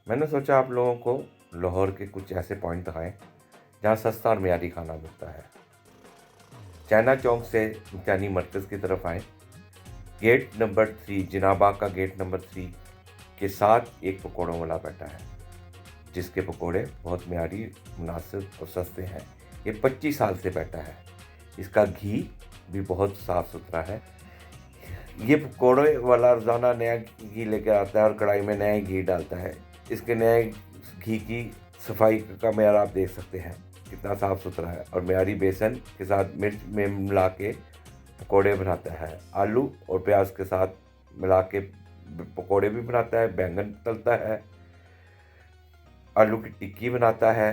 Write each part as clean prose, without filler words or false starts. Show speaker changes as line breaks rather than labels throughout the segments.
मैंने सोचा आप लोगों को लाहौर के कुछ ऐसे पॉइंट दिखाएं जहाँ सस्ता और मियारी खाना मिलता है। चाइना चौक से चाइनी मरकज़ की तरफ आएँ। गेट नंबर 3 जिनाबाग का गेट नंबर 3 के साथ एक पकौड़ों वाला बैठा है, जिसके पकौड़े बहुत मियारी, मुनासिब और सस्ते हैं। ये 25 साल से बैठा है। इसका घी भी बहुत साफ़ सुथरा है। ये पकौड़े वाला रोज़ाना नया घी लेकर आता है और कढ़ाई में नया घी डालता है। इसके नए घी की सफाई का मेयार आप देख सकते हैं, कितना साफ़ सुथरा है। और मियारी बेसन के साथ मिर्च में मिला के पकौड़े बनाता है। आलू और प्याज के साथ मिला के पकौड़े भी बनाता है, बैंगन तलता है, आलू की टिक्की बनाता है।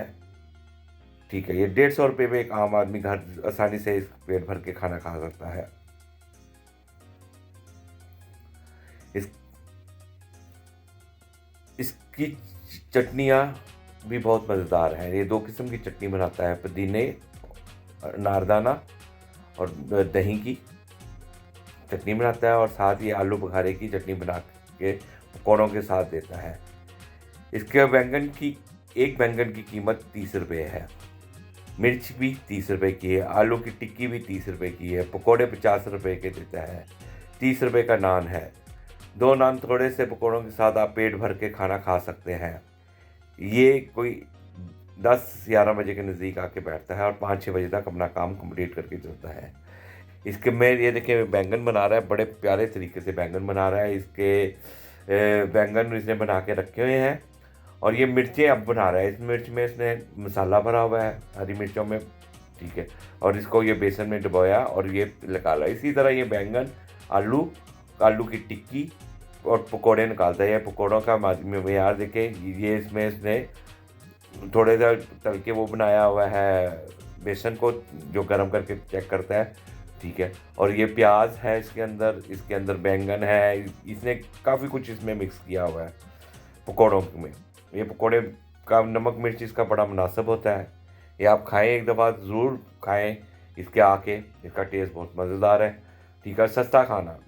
ठीक है, ये 150 रुपये में एक आम आदमी घर आसानी से इस पेट भर के खाना खा सकता है। इस इसकी चटनियाँ भी बहुत मज़ेदार हैं। ये 2 किस्म की चटनी बनाता है, पुदीने, अनारदाना और दही की चटनी बनाता है और साथ ही आलू बुखारे की चटनी बना के पकौड़ों के साथ देता है। इसके एक बैंगन की कीमत 30 रुपये है। मिर्च भी 30 रुपये की है, आलू की टिक्की भी 30 रुपये की है, पकौड़े 50 रुपये के देता है। 30 रुपये का नान है। 2 नान थोड़े से पकौड़ों के साथ आप पेट भर के खाना खा सकते हैं। ये कोई 10-11 बजे के नज़दीक आके बैठता है और 5-6 बजे तक अपना काम कंप्लीट करके चलता है। इसके में ये देखिए बैंगन बना रहा है, बड़े प्यारे तरीके से बैंगन बना रहा है। इसके बैंगन इसने बना के रखे हुए हैं और ये मिर्चें अब बना रहा है। इस मिर्च में इसने मसाला भरा हुआ है हरी मिर्चों में, ठीक है, और इसको ये बेसन में डुबोया और ये निकाला। इसी तरह ये बैंगन, आलू की टिक्की और पकोड़े निकालता है। ये पकोड़ों का मेयार देखें, ये इसमें इसने थोड़े सा तल के वो बनाया हुआ है बेसन को, जो गर्म करके चेक करता है, ठीक है। और ये प्याज है इसके अंदर बैंगन है। इसने काफ़ी कुछ इसमें मिक्स किया हुआ है पकोड़ों में। ये पकोड़े का नमक मिर्च इसका बड़ा मुनासिब होता है। ये आप खाएं, एक दफ़ा ज़रूर खाएं इसके आके, इसका टेस्ट बहुत मज़ेदार है। ठीक है, सस्ता खाना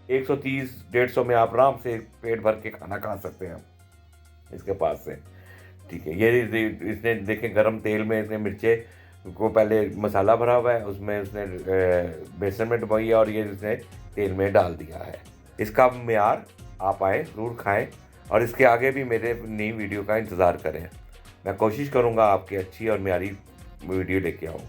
130-150 में आप आराम से पेट भर के खाना खा सकते हैं इसके पास से। ठीक है, ये इसने देखें गरम तेल में इसने मिर्चें को पहले मसाला भरा हुआ है, उसमें उसने बेसन में डुबोई है और ये इसने तेल में डाल दिया है। इसका मेयार आप आएँ ज़रूर खाएं और इसके आगे भी मेरे नई वीडियो का इंतज़ार करें। मैं कोशिश करूँगा आपकी अच्छी और मेयारी वीडियो लेके आऊँ।